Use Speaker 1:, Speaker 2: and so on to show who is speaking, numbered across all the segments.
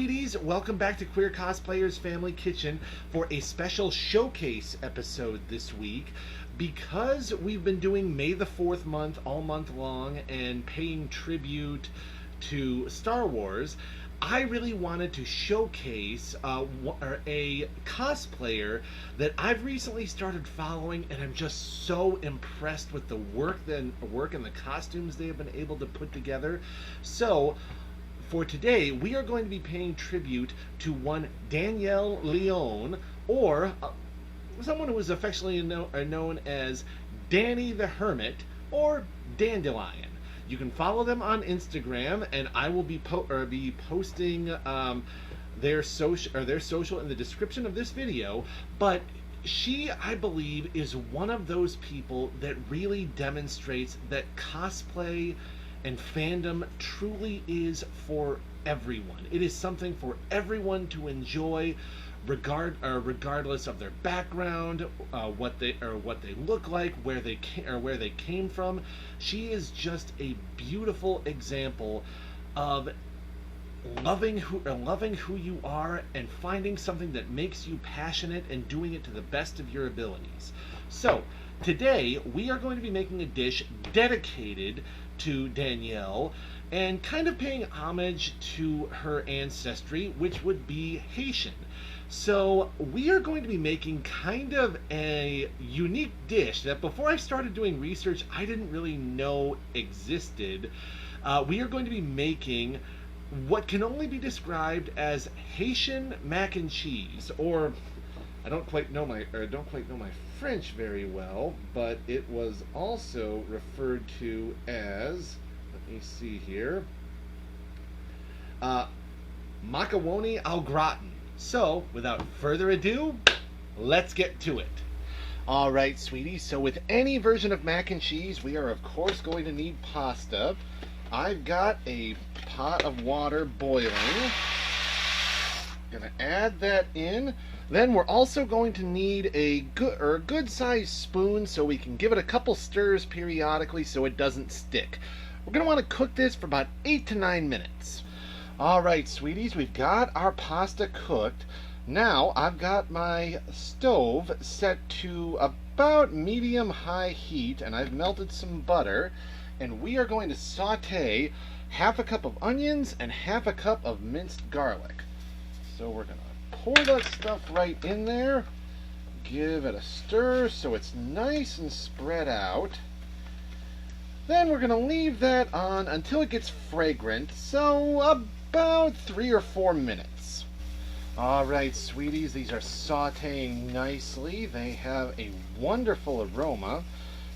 Speaker 1: sweeties, welcome back to Queer Cosplayers Family Kitchen for a special showcase episode this week. Because we've been doing May the 4th month all month long and paying tribute to Star Wars, I really wanted to showcase a cosplayer that I've recently started following, and I'm just so impressed with the work and the costumes they have been able to put together. So for today, we are going to be paying tribute to one Danielle Leone, or someone who is affectionately known as Dani the Hermit, or Dandelion. You can follow them on Instagram, and I will be posting their social in the description of this video. But she, I believe, is one of those people that really demonstrates that cosplay and fandom truly is for everyone. It is something for everyone to enjoy, regardless of their background, what they look like, where they came from. She is just a beautiful example of loving who you are and finding something that makes you passionate and doing it to the best of your abilities. So today we are going to be making a dish dedicated to Danielle and kind of paying homage to her ancestry, which would be Haitian. So we are going to be making kind of a unique dish that before I started doing research I didn't really know existed. We are going to be making what can only be described as Haitian mac and cheese, or I don't quite know my French very well, but it was also referred to as, let me see here, Makawoni au Gratin. So, without further ado, let's get to it. Alright, sweeties, so with any version of mac and cheese, we are of course going to need pasta. I've got a pot of water boiling. Gonna add that in. Then we're also going to need a good sized spoon so we can give it a couple stirs periodically so it doesn't stick. We're gonna want to cook this for about 8 to 9 minutes. Alright, sweeties, we've got our pasta cooked. Now I've got my stove set to about medium-high heat, and I've melted some butter, and we are going to saute half a cup of onions and half a cup of minced garlic. So we're going to pour that stuff right in there, give it a stir so it's nice and spread out. Then we're going to leave that on until it gets fragrant, so about 3 or 4 minutes. Alright, sweeties, these are sauteing nicely. They have a wonderful aroma.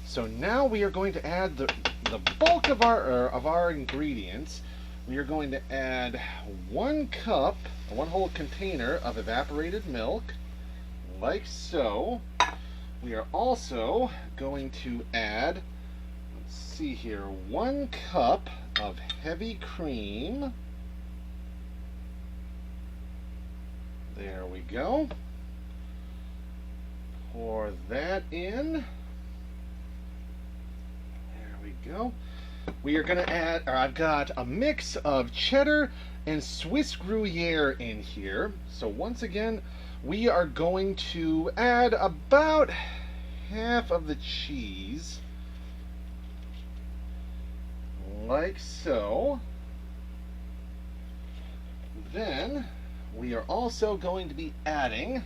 Speaker 1: So now we are going to add the bulk of our ingredients. We are going to add 1 cup, one whole container of evaporated milk, like so. We are also going to add, let's see here, 1 cup of heavy cream. There we go. Pour that in. There we go. We are going to add, I've got a mix of cheddar and Swiss Gruyere in here. So once again, we are going to add about half of the cheese, like so. Then we are also going to be adding,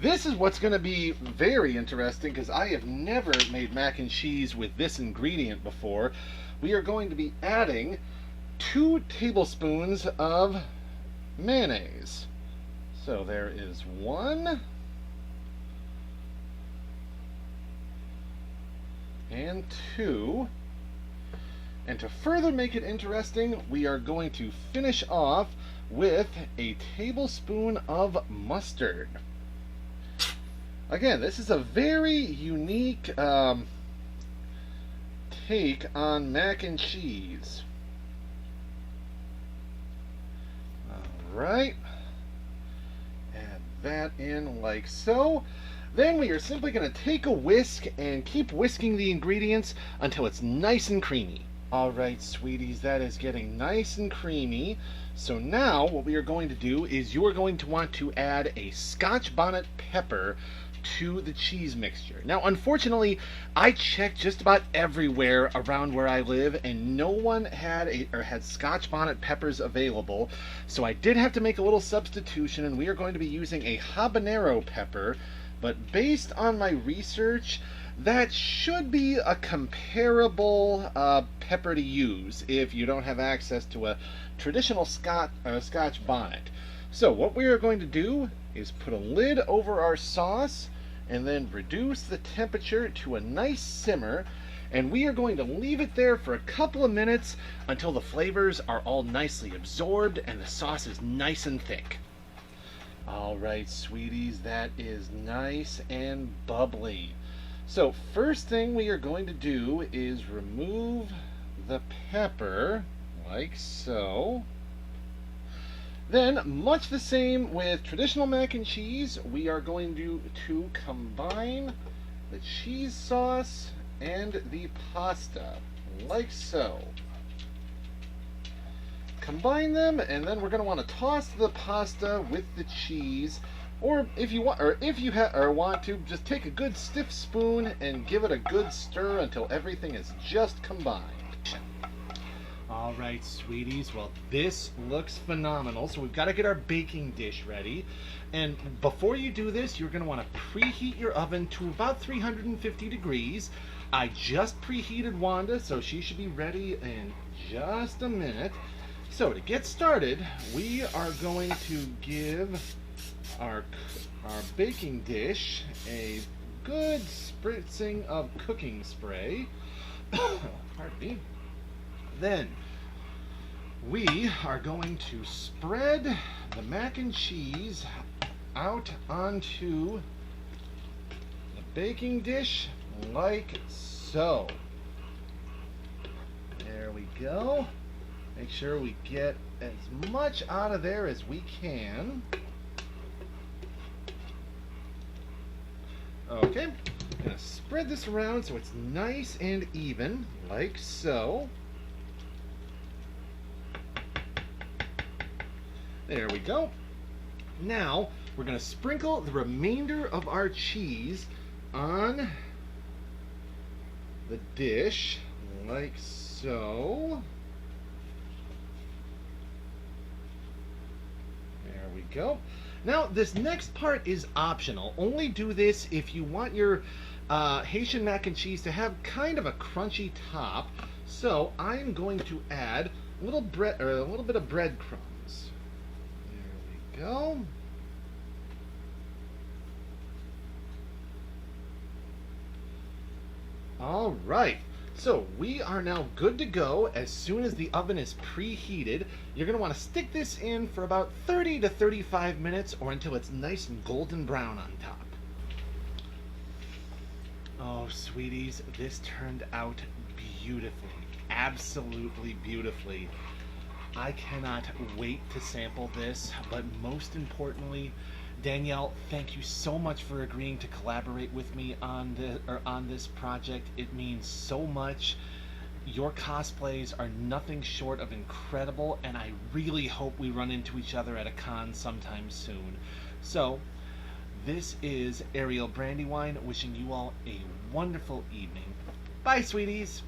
Speaker 1: this is what's going to be very interesting because I have never made mac and cheese with this ingredient before. We are going to be adding 2 tablespoons of mayonnaise. So there is 1 and 2. And to further make it interesting, we are going to finish off with a tablespoon of mustard. Again, this is a very unique take on mac and cheese. Alright. Add that in like so. Then we are simply going to take a whisk and keep whisking the ingredients until it's nice and creamy. Alright, sweeties, that is getting nice and creamy. So now what we are going to do is you are going to want to add a Scotch bonnet pepper to the cheese mixture. Now, unfortunately, I checked just about everywhere around where I live, and no one had Scotch bonnet peppers available. So I did have to make a little substitution, and we are going to be using a habanero pepper. But based on my research, that should be a comparable pepper to use if you don't have access to a traditional Scotch bonnet. So what we are going to do is put a lid over our sauce and then reduce the temperature to a nice simmer, and we are going to leave it there for a couple of minutes until the flavors are all nicely absorbed and the sauce is nice and thick. Alright, sweeties, that is nice and bubbly. So first thing we are going to do is remove the pepper, like so. Then, much the same with traditional mac and cheese, we are going to combine the cheese sauce and the pasta, like so. Combine them, and then we're going to want to toss the pasta with the cheese. Or if you want, want to, just take a good stiff spoon and give it a good stir until everything is just combined. All right, sweeties. Well, this looks phenomenal. So we've got to get our baking dish ready. And before you do this, you're going to want to preheat your oven to about 350 degrees. I just preheated Wanda, so she should be ready in just a minute. So to get started, we are going to give our baking dish a good spritzing of cooking spray. Pardon me. Then we are going to spread the mac and cheese out onto the baking dish like so. There we go. Make sure we get as much out of there as we can. Okay, I'm going to spread this around so it's nice and even, like so. There we go. Now, we're going to sprinkle the remainder of our cheese on the dish, like so. There we go. Now, this next part is optional. Only do this if you want your Haitian mac and cheese to have kind of a crunchy top. So I'm going to add a little bit of breadcrumbs. There we go. All right. So we are now good to go. As soon as the oven is preheated, you're going to want to stick this in for about 30 to 35 minutes or until it's nice and golden brown on top. Oh, sweeties, this turned out beautifully. Absolutely beautifully. I cannot wait to sample this, but most importantly, Danielle, thank you so much for agreeing to collaborate with me on this project. It means so much. Your cosplays are nothing short of incredible, and I really hope we run into each other at a con sometime soon. So, this is Ariel Brandywine wishing you all a wonderful evening. Bye, sweeties!